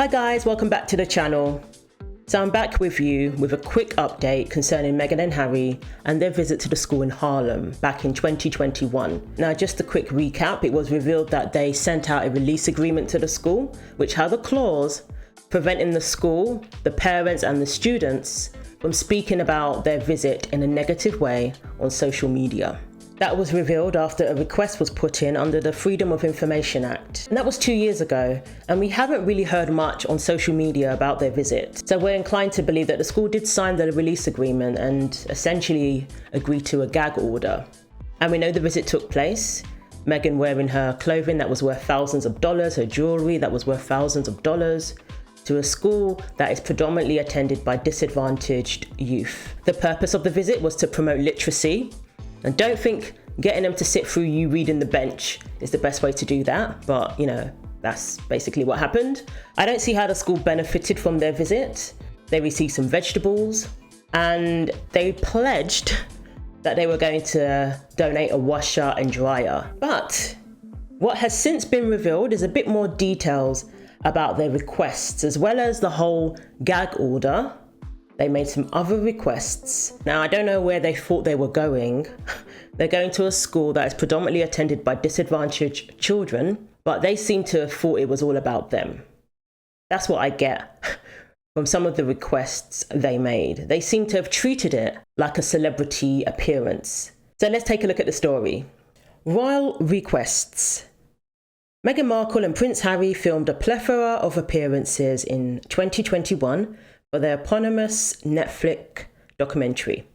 Hi guys, welcome back to the channel. So I'm back with you with a quick update concerning Meghan and Harry and their visit to the school in Harlem back in 2021. Now just a quick recap, it was revealed that they sent out a release agreement to the school which had a clause preventing the school, the parents and the students from speaking about their visit in a negative way on social media. That was revealed after a request was put in under the Freedom of Information Act. And that was 2 years ago, and we haven't really heard much on social media about their visit. So we're inclined to believe that the school did sign the release agreement and essentially agreed to a gag order. And we know the visit took place. Meghan wearing her clothing that was worth thousands of dollars, her jewelry that was worth thousands of dollars, to a school that is predominantly attended by disadvantaged youth. The purpose of the visit was to promote literacy. And don't think getting them to sit through you reading the bench is the best way to do that. But, that's basically what happened. I don't see how the school benefited from their visit. They received some vegetables and they pledged that they were going to donate a washer and dryer. But what has since been revealed is a bit more details about their requests, as well as the whole gag order. They made some other requests. Now, I don't know where they thought they were going. They're going to a school that is predominantly attended by disadvantaged children, but they seem to have thought it was all about them. That's what I get from some of the requests they made. They seem to have treated it like a celebrity appearance. So let's take a look at the story. Royal requests. Meghan Markle and Prince Harry filmed a plethora of appearances in 2021 for their eponymous Netflix documentary.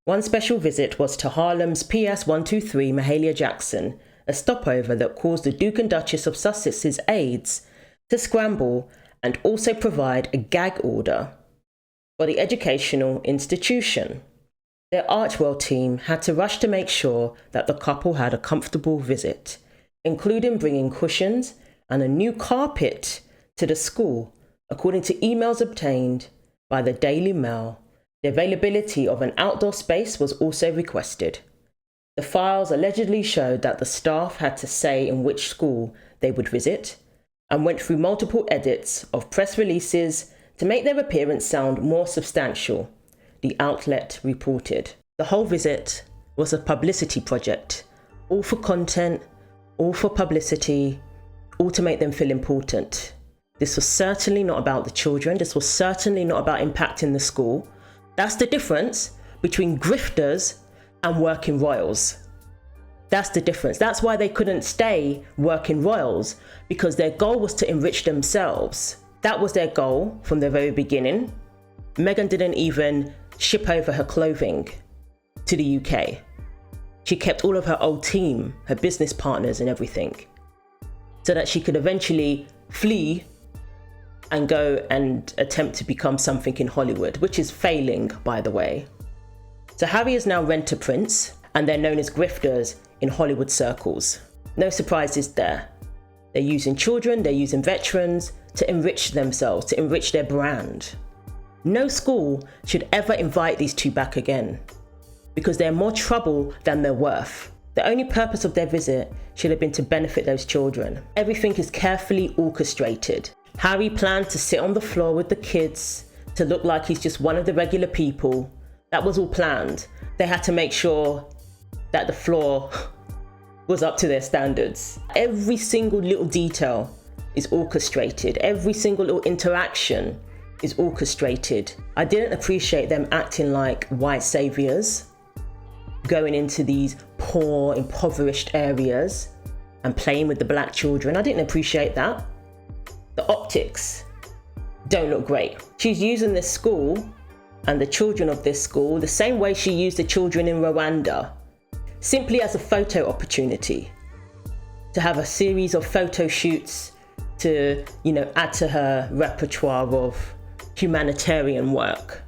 One special visit was to Harlem's PS 123 Mahalia Jackson, a stopover that caused the Duke and Duchess of Sussex's aides to scramble and also provide a gag order for the educational institution. Their Archwell team had to rush to make sure that the couple had a comfortable visit, including bringing cushions and a new carpet to the school, according to emails obtained by the Daily Mail. The availability of an outdoor space was also requested. The files allegedly showed that the staff had to say in which school they would visit and went through multiple edits of press releases to make their appearance sound more substantial, the outlet reported. The whole visit was a publicity project, all for content, all for publicity, all to make them feel important. This was certainly not about the children. This was certainly not about impacting the school. That's the difference between grifters and working royals. That's the difference. That's why they couldn't stay working royals, because their goal was to enrich themselves. That was their goal from the very beginning. Meghan didn't even ship over her clothing to the UK. She kept all of her old team, her business partners and everything, so that she could eventually flee and go and attempt to become something in Hollywood, which is failing, by the way. So Harry is now Rent-a-Prince, and they're known as grifters in Hollywood circles. No surprises there. They're using children, they're using veterans to enrich themselves, to enrich their brand. No school should ever invite these two back again, because they're more trouble than they're worth. The only purpose of their visit should have been to benefit those children. Everything is carefully orchestrated. Harry planned to sit on the floor with the kids to look like he's just one of the regular people. That was all planned. They had to make sure that the floor was up to their standards. Every single little detail is orchestrated. Every single little interaction is orchestrated. I didn't appreciate them acting like white saviors, going into these poor, impoverished areas and playing with the black children. I didn't appreciate that. The optics don't look great. She's using this school and the children of this school the same way she used the children in Rwanda, simply as a photo opportunity, to have a series of photo shoots to, add to her repertoire of humanitarian work.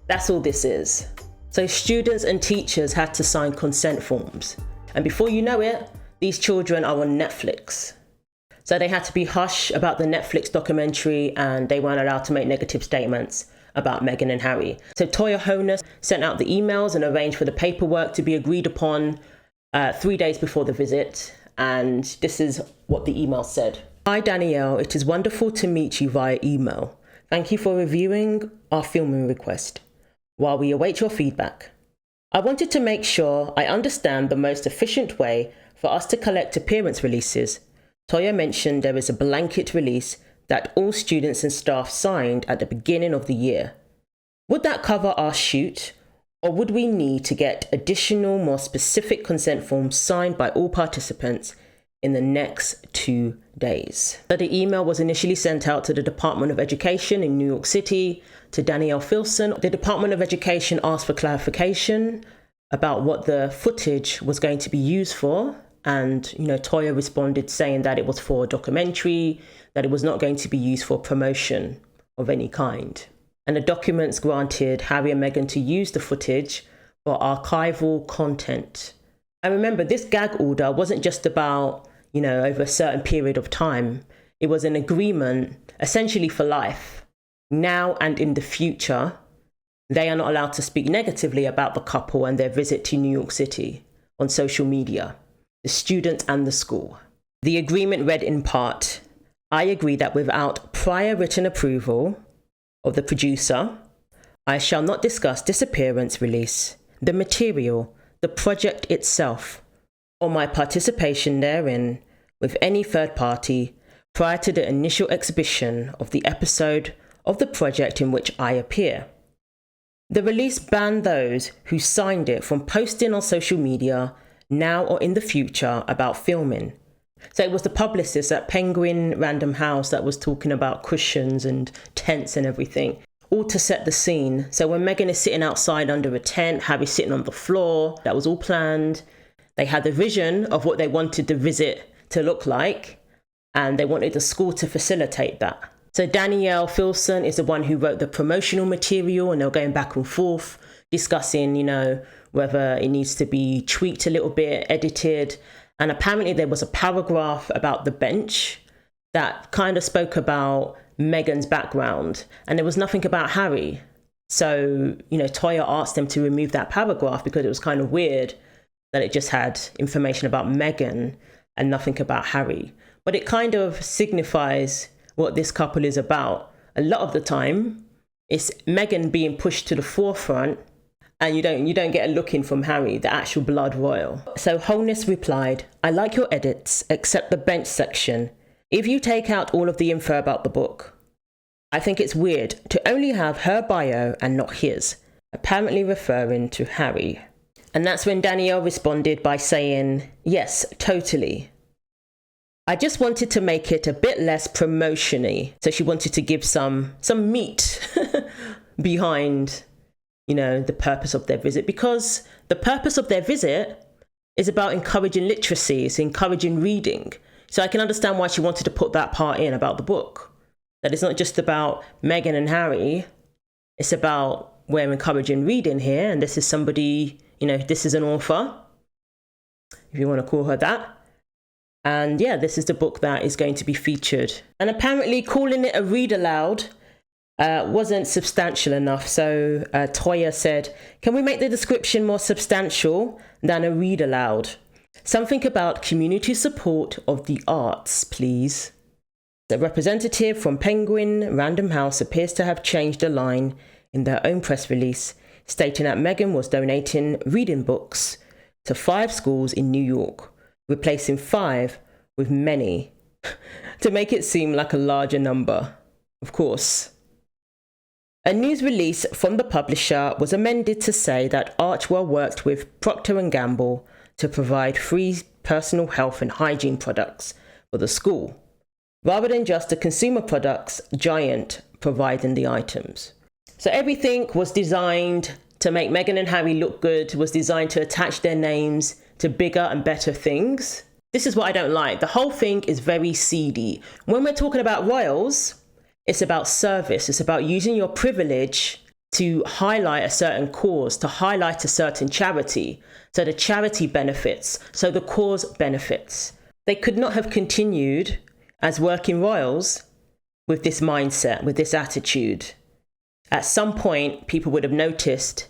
That's all this is. So students and teachers had to sign consent forms. And before you know it, these children are on Netflix. So they had to be hush about the Netflix documentary, and they weren't allowed to make negative statements about Meghan and Harry. So Toya Honus sent out the emails and arranged for the paperwork to be agreed upon 3 days before the visit. And this is what the email said. Hi Danielle, it is wonderful to meet you via email. Thank you for reviewing our filming request. While we await your feedback, I wanted to make sure I understand the most efficient way for us to collect appearance releases. Toya mentioned there is a blanket release that all students and staff signed at the beginning of the year. Would that cover our shoot, or would we need to get additional, more specific consent forms signed by all participants in the next 2 days? So the email was initially sent out to the Department of Education in New York City, to Danielle Filson. The Department of Education asked for clarification about what the footage was going to be used for. And, Toya responded saying that it was for a documentary, that it was not going to be used for promotion of any kind. And the documents granted Harry and Meghan to use the footage for archival content. And remember, this gag order wasn't just about, over a certain period of time. It was an agreement essentially for life. Now and in the future, they are not allowed to speak negatively about the couple and their visit to New York City on social media, the student and the school. The agreement read in part, I agree that without prior written approval of the producer, I shall not discuss this appearance release, the material, the project itself, or my participation therein with any third party prior to the initial exhibition of the episode of the project in which I appear. The release banned those who signed it from posting on social media now or in the future about filming. So it was the publicist at Penguin Random House that was talking about cushions and tents and everything, all to set the scene. So when Meghan is sitting outside under a tent, Harry's sitting on the floor, that was all planned. They had the vision of what they wanted the visit to look like, and they wanted the school to facilitate that. So Danielle Filson is the one who wrote the promotional material, and they're going back and forth discussing, whether it needs to be tweaked a little bit, edited. And apparently there was a paragraph about the bench that kind of spoke about Meghan's background, and there was nothing about Harry. So, Toya asked them to remove that paragraph because it was kind of weird that it just had information about Meghan and nothing about Harry. But it kind of signifies what this couple is about. A lot of the time, it's Meghan being pushed to the forefront, and you don't get a look in from Harry, the actual blood royal. So Wholeness replied, I like your edits, except the bench section. If you take out all of the info about the book, I think it's weird to only have her bio and not his, apparently referring to Harry. And that's when Danielle responded by saying, yes, totally. I just wanted to make it a bit less promotion-y. So she wanted to give some meat behind, the purpose of their visit, because the purpose of their visit is about encouraging literacy, it's encouraging reading. So I can understand why she wanted to put that part in about the book. That it's not just about Meghan and Harry, it's about we're encouraging reading here, and this is somebody, this is an author, if you want to call her that. And yeah, this is the book that is going to be featured. And apparently calling it a read aloud wasn't substantial enough. So Toya said, can we make the description more substantial than a read aloud? Something about community support of the arts, please. The representative from Penguin Random House appears to have changed a line in their own press release, stating that Meghan was donating reading books to 5 schools in New York, replacing 5 with many, to make it seem like a larger number. Of course. A news release from the publisher was amended to say that Archwell worked with Procter & Gamble to provide free personal health and hygiene products for the school, rather than just the consumer products giant providing the items. So everything was designed to make Meghan and Harry look good, was designed to attach their names to bigger and better things. This is what I don't like. The whole thing is very seedy. When we're talking about royals, it's about service. It's about using your privilege to highlight a certain cause, to highlight a certain charity. So the charity benefits, so the cause benefits. They could not have continued as working royals with this mindset, with this attitude. At some point, people would have noticed,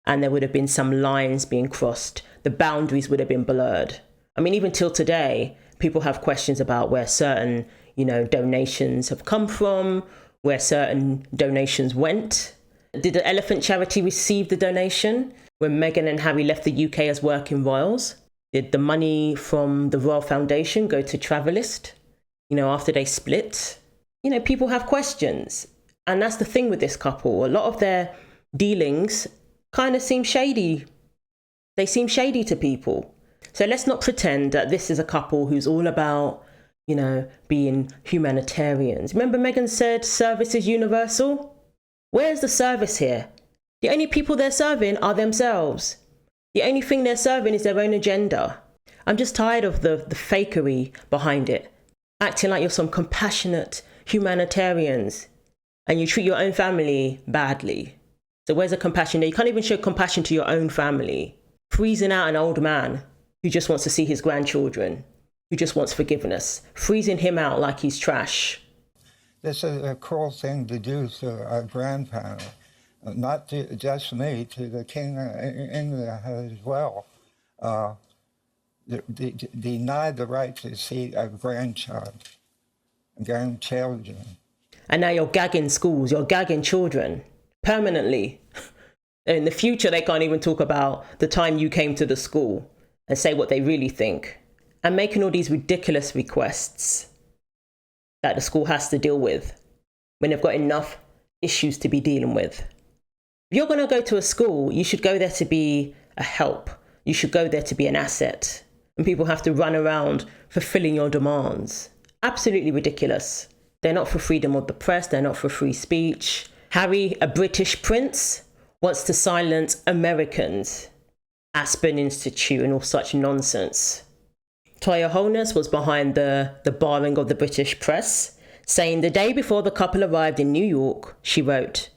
and there would have been some lines being crossed. The boundaries would have been blurred. I mean, even till today, people have questions about where certain, donations have come from, where certain donations went. Did the elephant charity receive the donation when Meghan and Harry left the UK as working royals? Did the money from the Royal Foundation go to Travelist, after they split? People have questions. And that's the thing with this couple. A lot of their dealings kind of seem shady. They seem shady to people. So let's not pretend that this is a couple who's all about, being humanitarians. Remember Meghan said service is universal? Where's the service here? The only people they're serving are themselves. The only thing they're serving is their own agenda. I'm just tired of the fakery behind it. Acting like you're some compassionate humanitarians and you treat your own family badly. So where's the compassion there? You can't even show compassion to your own family. Freezing out an old man who just wants to see his grandchildren, who just wants forgiveness. Freezing him out like he's trash. This is a cruel thing to do to our grandparents. Not to just me, to the King of England as well. Denied the right to see a grandchildren. And now you're gagging schools, you're gagging children permanently. In the future, they can't even talk about the time you came to the school and say what they really think. And making all these ridiculous requests that the school has to deal with when they've got enough issues to be dealing with. If you're going to go to a school, you should go there to be a help. You should go there to be an asset. And people have to run around fulfilling your demands. Absolutely ridiculous. They're not for freedom of the press. They're not for free speech. Harry, a British prince, wants to silence Americans. Aspen Institute and all such nonsense. Toya Holness was behind the barring of the British press, saying the day before the couple arrived in New York, she wrote,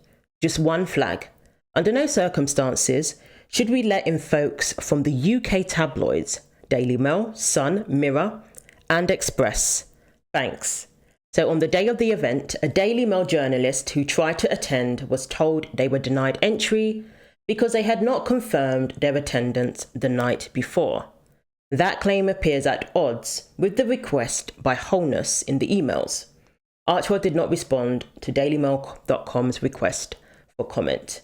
"Just one flag. Under no circumstances should we let in folks from the UK tabloids, Daily Mail, Sun, Mirror, and Express. Thanks." So on the day of the event, a Daily Mail journalist who tried to attend was told they were denied entry because they had not confirmed their attendance the night before. That claim appears at odds with the request by Holness in the emails. Archwell did not respond to dailymail.com's request for comment.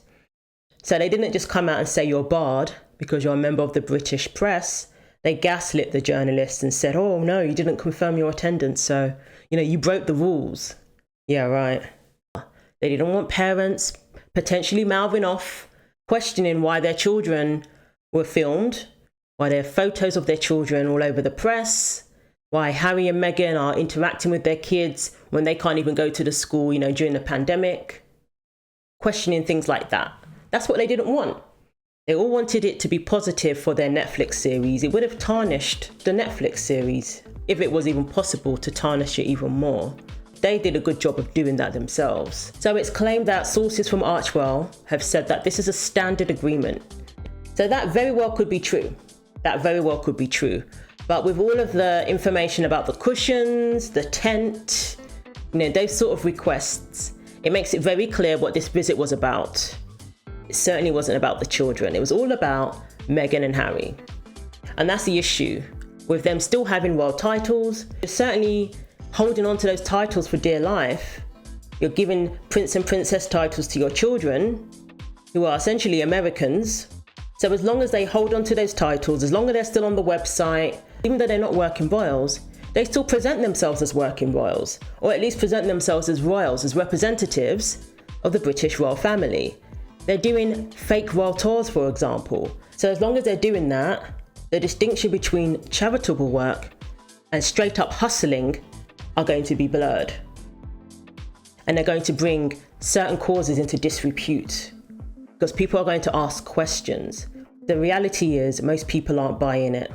So they didn't just come out and say you're barred because you're a member of the British press. They gaslit the journalists and said, oh no, you didn't confirm your attendance, so, you broke the rules. Yeah, right. They didn't want parents potentially mouthing off, questioning why their children were filmed, why there are photos of their children all over the press, why Harry and Meghan are interacting with their kids when they can't even go to the school, during the pandemic. Questioning things like that. That's what they didn't want. They all wanted it to be positive for their Netflix series. It would have tarnished the Netflix series, if it was even possible to tarnish it even more. They did a good job of doing that themselves. So it's claimed that sources from Archwell have said that this is a standard agreement. So that very well could be true. That very well could be true. But with all of the information about the cushions, the tent, those sort of requests, it makes it very clear what this visit was about. It certainly wasn't about the children. It was all about Meghan and Harry. And that's the issue. With them still having royal titles, you're certainly holding on to those titles for dear life. You're giving prince and princess titles to your children, who are essentially Americans. So as long as they hold on to those titles, as long as they're still on the website, even though they're not working royals, they still present themselves as working royals, or at least present themselves as royals, as representatives of the British royal family. They're doing fake royal tours, for example. So as long as they're doing that, the distinction between charitable work and straight up hustling are going to be blurred. And they're going to bring certain causes into disrepute because people are going to ask questions. The reality is most people aren't buying it.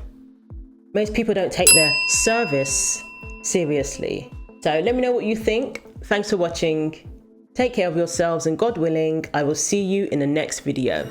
Most people don't take their service seriously. So let me know what you think. Thanks for watching. Take care of yourselves, and God willing, I will see you in the next video.